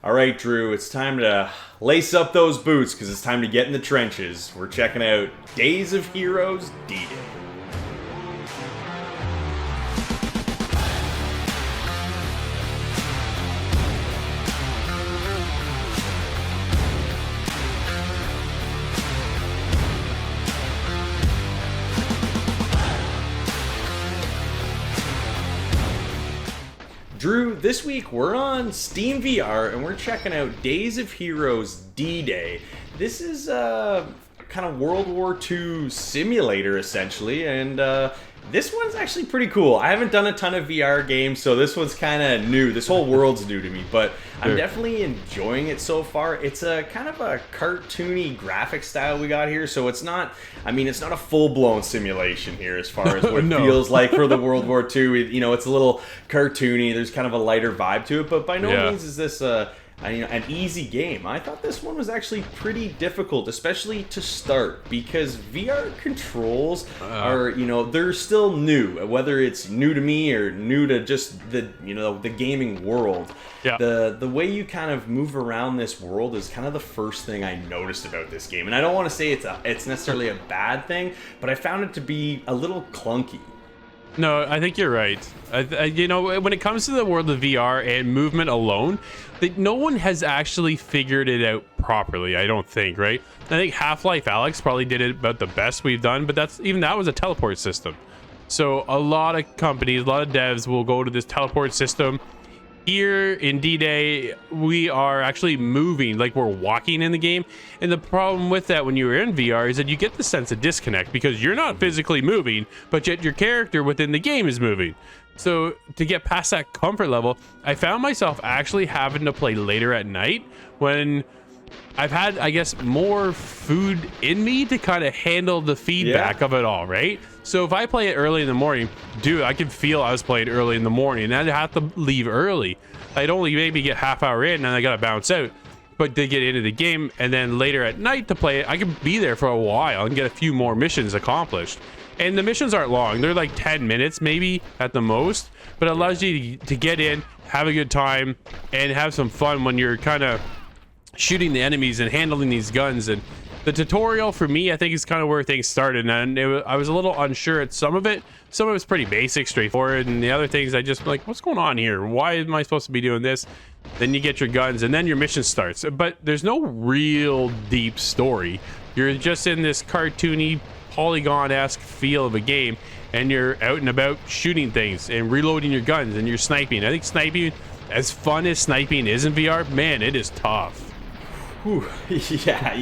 All right, Drew, it's time to lace up those boots because it's time to get in the trenches. We're checking out Days of Heroes D-Day. Drew, this week we're on Steam VR and we're checking out Days of Heroes D-Day. This is a kind of World War II simulator essentially, and this one's actually pretty cool. I haven't done a ton of VR games, so this one's kind of new. This whole world's new to me, but I'm definitely enjoying it so far. It's a kind of a cartoony graphic style we got here, so it's not, it's not a full-blown simulation here as far as what it feels like for the World War II. It's a little cartoony. There's kind of a lighter vibe to it, but by no means is this an easy game. I thought this one was actually pretty difficult, especially to start, because VR controls are, they're still new. Whether it's new to me or new to just the gaming world. Yeah. The way you kind of move around this world is kind of the first thing I noticed about this game. And I don't want to say it's necessarily a bad thing, but I found it to be a little clunky. No, I think you're right. When it comes to the world of VR and movement alone, no one has actually figured it out properly, I don't think, right? I think Half-Life Alyx probably did it about the best we've done, but that was a teleport system. So a lot of companies, a lot of devs will go to this teleport system. Here in D-Day, we are actually moving, like we're walking in the game. And the problem with that when you're in VR is that you get the sense of disconnect because you're not physically moving, but yet your character within the game is moving. So to get past that comfort level, I found myself actually having to play later at night when I've had, I guess, more food in me to kind of handle the feedback of it all, right? So if I play it early in the morning, dude, I can feel I was playing early in the morning and I'd have to leave early. I'd only maybe get half hour in and I gotta bounce out. But to get into the game and then later at night to play it, I can be there for a while and get a few more missions accomplished. And the missions aren't long. They're like 10 minutes maybe at the most, but it allows you to get in, have a good time, and have some fun when you're kind of shooting the enemies and handling these guns. And the tutorial for me, I think, is kind of where things started, and I was a little unsure at some of it. Some of it's pretty basic, straightforward, and the other things I just like, what's going on here? Why am I supposed to be doing this? Then you get your guns and then your mission starts, but there's no real deep story. You're just in this cartoony polygon-esque feel of a game, and you're out and about shooting things and reloading your guns, and you're sniping. I think sniping, as fun as sniping is in VR, man, it is tough. Yeah,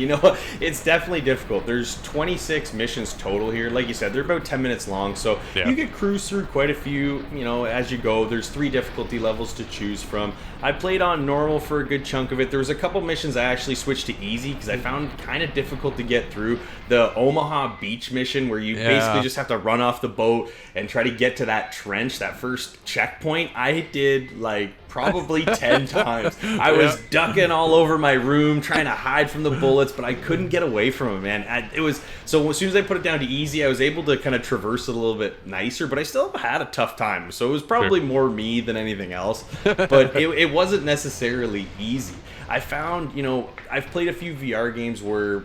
it's definitely difficult. There's 26 missions total here. Like you said, they're about 10 minutes long, so you could cruise through quite a few, as you go. There's 3 difficulty levels to choose from. I played on normal for a good chunk of it. There was a couple missions I actually switched to easy because I found kind of difficult to get through. The Omaha Beach mission where you basically just have to run off the boat and try to get to that trench, that first checkpoint, I did like probably 10 times. I was ducking all over my room trying to hide from the bullets, but I couldn't get away from them, man. So as soon as I put it down to easy, I was able to kind of traverse it a little bit nicer, but I still had a tough time. So it was probably more me than anything else, but it wasn't necessarily easy. I found, I've played a few VR games where,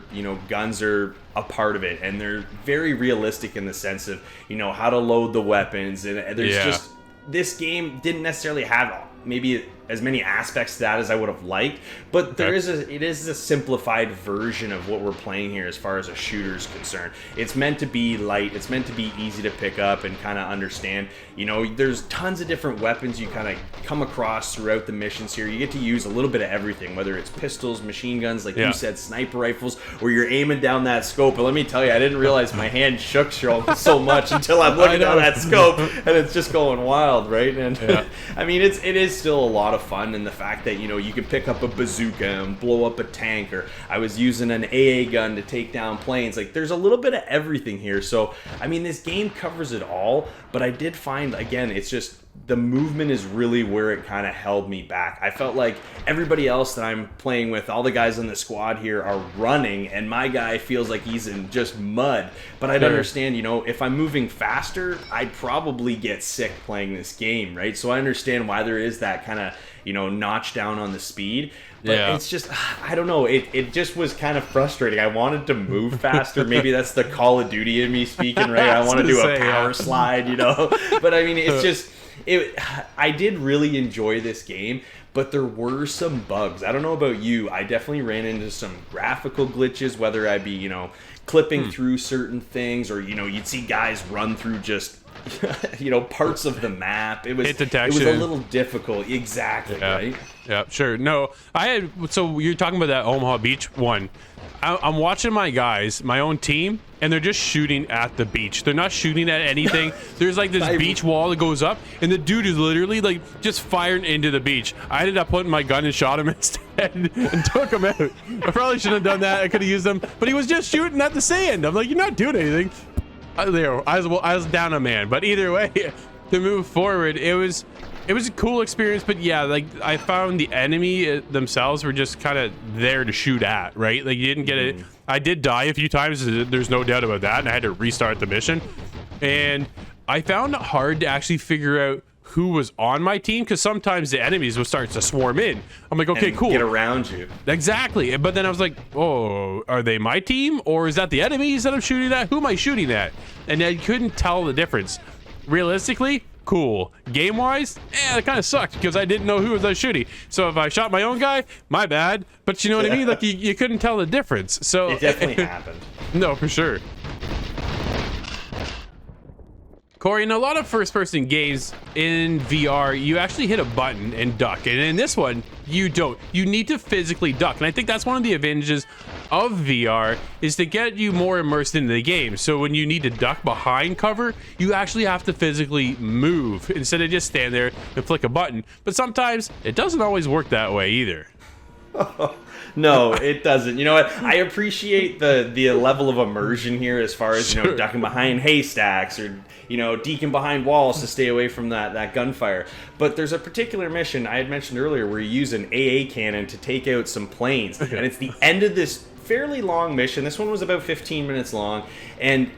guns are a part of it, and they're very realistic in the sense of, how to load the weapons, and there's just, this game didn't necessarily have maybe as many aspects to that as I would have liked, but it is a simplified version of what we're playing here as far as a shooter is concerned. It's meant to be light, it's meant to be easy to pick up and kind of understand. There's tons of different weapons you kind of come across throughout the missions here. You get to use a little bit of everything, whether it's pistols, machine guns, like you said, sniper rifles, where you're aiming down that scope. But let me tell you, I didn't realize my hand shook so much until I'm looking down that scope and it's just going wild, right? And it is still a lot of fun, and the fact that you can pick up a bazooka and blow up a tank, or I was using an AA gun to take down planes. Like, there's a little bit of everything here. So this game covers it all, but I did find, again, it's just the movement is really where it kind of held me back. I felt like everybody else that I'm playing with, all the guys on the squad here are running, and my guy feels like he's in just mud. But I'd understand, you know, if I'm moving faster, I'd probably get sick playing this game, right? So I understand why there is that kind of, you know, notch down on the speed. But it's just, I don't know, it just was kind of frustrating. I wanted to move faster. Maybe that's the Call of Duty in me speaking, right? I want to do a power slide, you know? But I mean, it's just, I did really enjoy this game, but there were some bugs. I don't know about you. I definitely ran into some graphical glitches, whether I be, you know, clipping through certain things, or, you know, you'd see guys run through just you know, parts of the map. It was a little difficult. Exactly, right? Yeah, sure. No, so you're talking about that Omaha Beach one. I'm watching my guys, my own team, and they're just shooting at the beach. They're not shooting at anything. There's like this beach wall that goes up, and the dude is literally like just firing into the beach. I ended up putting my gun and shot him instead and took him out. I probably shouldn't have done that. I could have used him, but he was just shooting at the sand. I'm like, you're not doing anything. I was down a man, but either way, to move forward, it was a cool experience. But yeah, like I found the enemy themselves were just kind of there to shoot at, right? Like you didn't get it. I did die a few times, there's no doubt about that, and I had to restart the mission. And I found it hard to actually figure out who was on my team, because sometimes the enemies would start to swarm in. I'm like, okay, cool, get around you. Exactly. But then I was like, oh, are they my team, or is that the enemies that I'm shooting at? Who am I shooting at? And I couldn't tell the difference. Realistically, cool. Game wise, it kind of sucked because I didn't know who was shooting. So if I shot my own guy, my bad. But you know what I mean? Like you couldn't tell the difference. So it definitely happened. No, for sure. Corey, in a lot of first-person games in VR, you actually hit a button and duck. And in this one, you don't. You need to physically duck. And I think that's one of the advantages of VR, is to get you more immersed into the game. So when you need to duck behind cover, you actually have to physically move instead of just stand there and flick a button. But sometimes it doesn't always work that way either. No, it doesn't. You know what? I appreciate the level of immersion here, as far as, you know, ducking behind haystacks, or, you know, deking behind walls to stay away from that gunfire. But there's a particular mission I had mentioned earlier where you use an AA cannon to take out some planes, and it's the end of this fairly long mission. This one was about 15 minutes long, and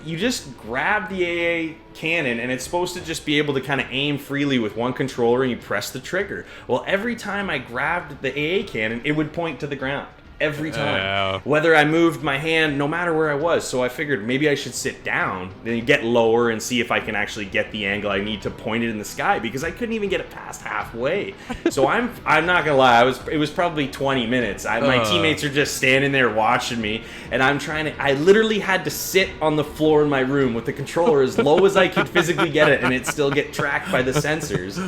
you just grab the AA cannon, and it's supposed to just be able to kind of aim freely with one controller, and you press the trigger. Well, every time I grabbed the AA cannon, it would point to the ground. Every time. Whether I moved my hand, no matter where I was. So I figured maybe I should sit down, then get lower, and see if I can actually get the angle I need to point it in the sky, because I couldn't even get it past halfway. So I'm not gonna lie, it was probably 20 minutes. My teammates are just standing there watching me, and I literally had to sit on the floor in my room with the controller as low as I could physically get it, and it still get tracked by the sensors.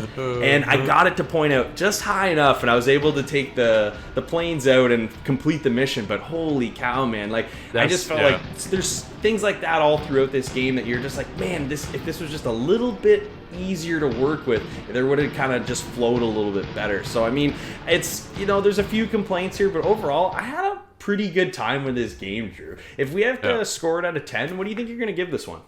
And I got it to point out just high enough, and I was able to take the planes out and complete the mission. But holy cow, man, like I just felt like there's things like that all throughout this game that you're just like, man, if this was just a little bit easier to work with, there would have kind of just flowed a little bit better. So I mean, it's, you know, there's a few complaints here, but overall I had a pretty good time with this game, Drew. If we have to score it out of 10, what do you think you're gonna give this one?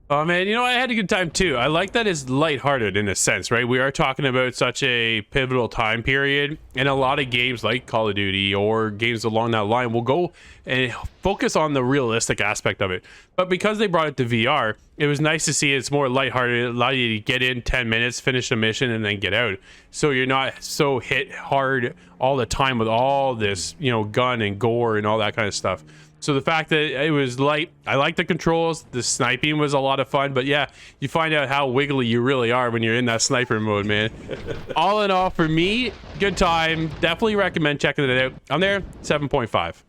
Oh man, you know, I had a good time too. I like that it's lighthearted in a sense, right? We are talking about such a pivotal time period, and a lot of games like Call of Duty or games along that line will go and focus on the realistic aspect of it. But because they brought it to VR, it was nice to see it's more lighthearted. It allowed you to get in 10 minutes, finish a mission, and then get out. So you're not so hit hard all the time with all this, you know, gun and gore and all that kind of stuff. So the fact that it was light, I like the controls. The sniping was a lot of fun, but yeah, you find out how wiggly you really are when you're in that sniper mode, man. All in all, for me, good time. Definitely recommend checking it out. I'm there, 7.5.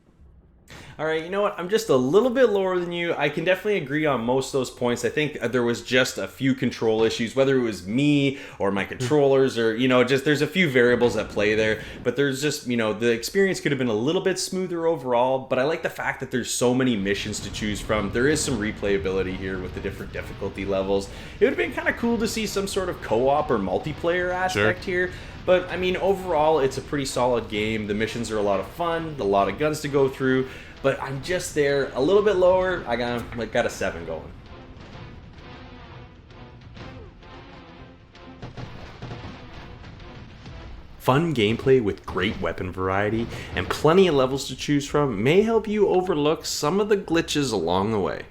All right, you know what? I'm just a little bit lower than you. I can definitely agree on most of those points. I think there was just a few control issues, whether it was me or my controllers, or, you know, just there's a few variables at play there. But there's just, you know, the experience could have been a little bit smoother overall. But I like the fact that there's so many missions to choose from. There is some replayability here with the different difficulty levels. It would have been kind of cool to see some sort of co-op or multiplayer aspect here. But, I mean, overall, it's a pretty solid game. The missions are a lot of fun, a lot of guns to go through. But I'm just there a little bit lower. I got a 7 going. fun gameplay with great weapon variety and plenty of levels to choose from may help you overlook some of the glitches along the way.